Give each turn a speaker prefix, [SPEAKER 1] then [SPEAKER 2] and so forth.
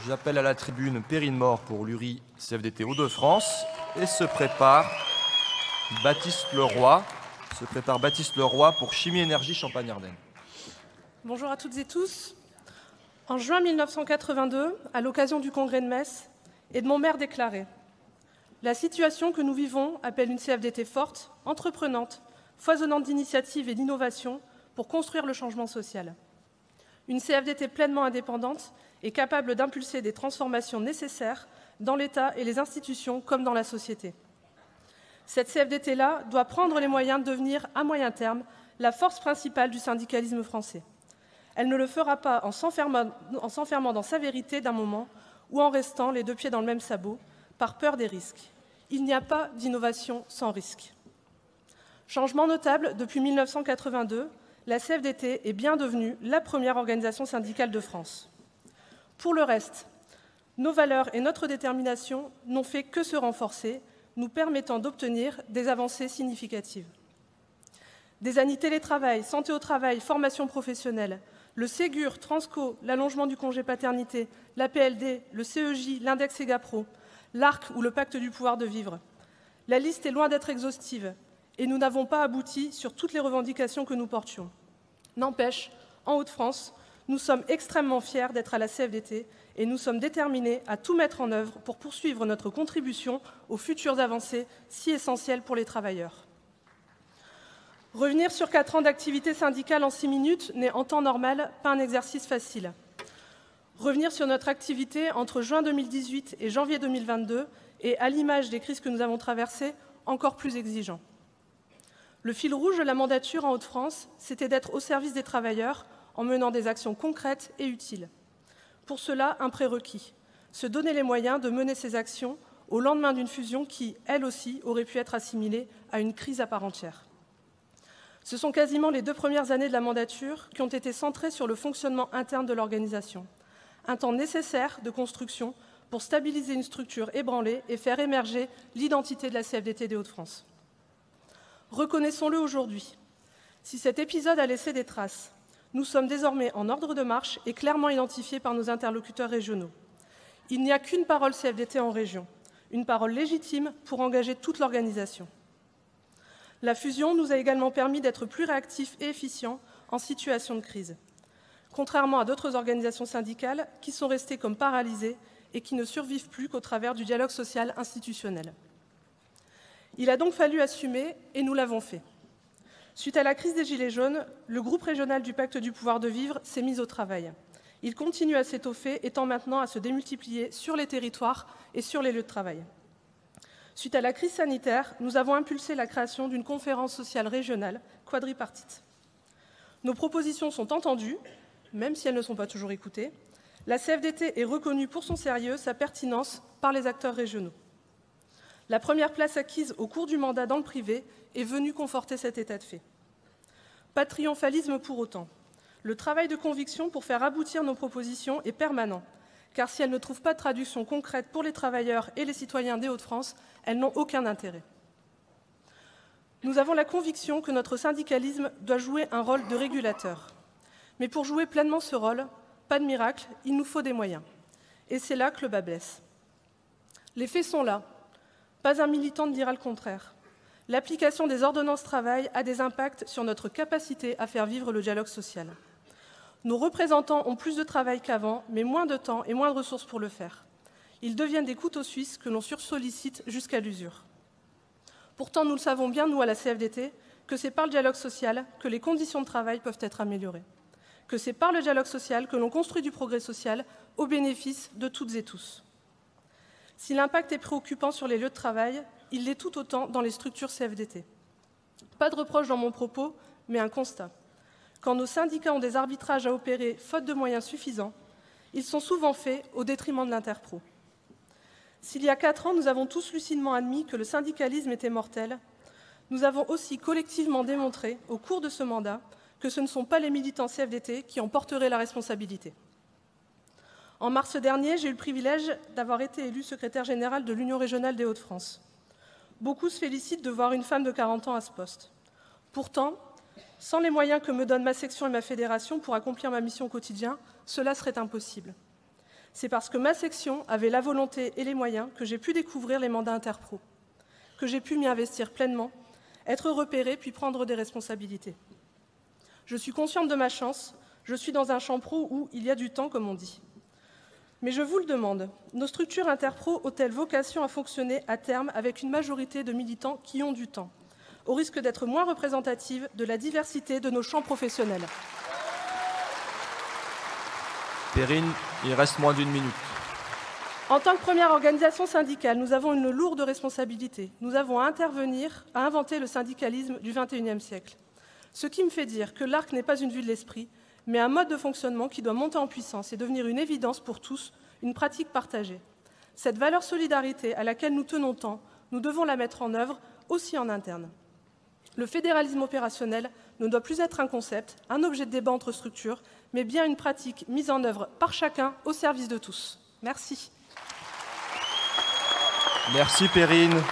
[SPEAKER 1] J'appelle à la tribune Perrine Mort pour l'URI CFDT Hauts-de-France et se prépare Baptiste Leroy pour Chimie Énergie Champagne-Ardenne.
[SPEAKER 2] Bonjour à toutes et tous. En juin 1982, à l'occasion du congrès de Metz, Edmond Maire déclarait « La situation que nous vivons appelle une CFDT forte, entreprenante, foisonnante d'initiatives et d'innovations pour construire le changement social. Une CFDT pleinement indépendante et capable d'impulser des transformations nécessaires dans l'État et les institutions comme dans la société. Cette CFDT-là doit prendre les moyens de devenir, à moyen terme, la force principale du syndicalisme français. Elle ne le fera pas en s'enfermant dans sa vérité d'un moment ou en restant les deux pieds dans le même sabot, par peur des risques. Il n'y a pas d'innovation sans risque. Changement notable, depuis 1982, la CFDT est bien devenue la première organisation syndicale de France. Pour le reste, nos valeurs et notre détermination n'ont fait que se renforcer, nous permettant d'obtenir des avancées significatives. Des années télétravail, santé au travail, formation professionnelle, le Ségur, Transco, l'allongement du congé paternité, l'APLD, le CEJ, l'index EGAPRO, l'ARC ou le pacte du pouvoir de vivre. La liste est loin d'être exhaustive et nous n'avons pas abouti sur toutes les revendications que nous portions. N'empêche, en Hauts-de-France, nous sommes extrêmement fiers d'être à la CFDT et nous sommes déterminés à tout mettre en œuvre pour poursuivre notre contribution aux futures avancées si essentielles pour les travailleurs. Revenir sur 4 ans d'activité syndicale en 6 minutes n'est en temps normal pas un exercice facile. Revenir sur notre activité entre juin 2018 et janvier 2022 est, à l'image des crises que nous avons traversées, encore plus exigeant. Le fil rouge de la mandature en Hauts-de-France, c'était d'être au service des travailleurs en menant des actions concrètes et utiles. Pour cela, un prérequis, se donner les moyens de mener ces actions au lendemain d'une fusion qui, elle aussi, aurait pu être assimilée à une crise à part entière. Ce sont quasiment les 2 premières années de la mandature qui ont été centrées sur le fonctionnement interne de l'organisation, un temps nécessaire de construction pour stabiliser une structure ébranlée et faire émerger l'identité de la CFDT des Hauts-de-France. Reconnaissons-le aujourd'hui, si cet épisode a laissé des traces, nous sommes désormais en ordre de marche et clairement identifiés par nos interlocuteurs régionaux. Il n'y a qu'une parole CFDT en région, une parole légitime pour engager toute l'organisation. La fusion nous a également permis d'être plus réactifs et efficients en situation de crise, contrairement à d'autres organisations syndicales qui sont restées comme paralysées et qui ne survivent plus qu'au travers du dialogue social institutionnel. Il a donc fallu assumer, et nous l'avons fait. Suite à la crise des Gilets jaunes, le groupe régional du pacte du pouvoir de vivre s'est mis au travail. Il continue à s'étoffer et tend maintenant à se démultiplier sur les territoires et sur les lieux de travail. Suite à la crise sanitaire, nous avons impulsé la création d'une conférence sociale régionale quadripartite. Nos propositions sont entendues, même si elles ne sont pas toujours écoutées. La CFDT est reconnue pour son sérieux, sa pertinence par les acteurs régionaux. La première place acquise au cours du mandat dans le privé est venue conforter cet état de fait. Pas de triomphalisme pour autant. Le travail de conviction pour faire aboutir nos propositions est permanent, car si elles ne trouvent pas de traduction concrète pour les travailleurs et les citoyens des Hauts-de-France, elles n'ont aucun intérêt. Nous avons la conviction que notre syndicalisme doit jouer un rôle de régulateur. Mais pour jouer pleinement ce rôle, pas de miracle, il nous faut des moyens. Et c'est là que le bât blesse. Les faits sont là. Pas un militant ne dira le contraire. L'application des ordonnances travail a des impacts sur notre capacité à faire vivre le dialogue social. Nos représentants ont plus de travail qu'avant, mais moins de temps et moins de ressources pour le faire. Ils deviennent des couteaux suisses que l'on sursollicite jusqu'à l'usure. Pourtant, nous le savons bien, nous, à la CFDT, que c'est par le dialogue social que les conditions de travail peuvent être améliorées, que c'est par le dialogue social que l'on construit du progrès social au bénéfice de toutes et tous. Si l'impact est préoccupant sur les lieux de travail, il l'est tout autant dans les structures CFDT. Pas de reproche dans mon propos, mais un constat. Quand nos syndicats ont des arbitrages à opérer faute de moyens suffisants, ils sont souvent faits au détriment de l'interpro. S'il y a 4 ans, nous avons tous lucidement admis que le syndicalisme était mortel, nous avons aussi collectivement démontré, au cours de ce mandat, que ce ne sont pas les militants CFDT qui en porteraient la responsabilité. En mars dernier, j'ai eu le privilège d'avoir été élue secrétaire générale de l'Union régionale des Hauts-de-France. Beaucoup se félicitent de voir une femme de 40 ans à ce poste. Pourtant, sans les moyens que me donnent ma section et ma fédération pour accomplir ma mission au quotidien, cela serait impossible. C'est parce que ma section avait la volonté et les moyens que j'ai pu découvrir les mandats interpro, que j'ai pu m'y investir pleinement, être repérée puis prendre des responsabilités. Je suis consciente de ma chance, je suis dans un champ pro où il y a du temps, comme on dit. Mais je vous le demande, nos structures interpro ont-elles vocation à fonctionner à terme avec une majorité de militants qui ont du temps, au risque d'être moins représentatives de la diversité de nos champs professionnels?
[SPEAKER 1] Perrine, il reste moins d'une minute.
[SPEAKER 2] En tant que première organisation syndicale, nous avons une lourde responsabilité. Nous avons à inventer le syndicalisme du XXIe siècle. Ce qui me fait dire que l'ARC n'est pas une vue de l'esprit, mais un mode de fonctionnement qui doit monter en puissance et devenir une évidence pour tous, une pratique partagée. Cette valeur solidarité à laquelle nous tenons tant, nous devons la mettre en œuvre aussi en interne. Le fédéralisme opérationnel ne doit plus être un concept, un objet de débat entre structures, mais bien une pratique mise en œuvre par chacun au service de tous. Merci.
[SPEAKER 1] Merci Perrine.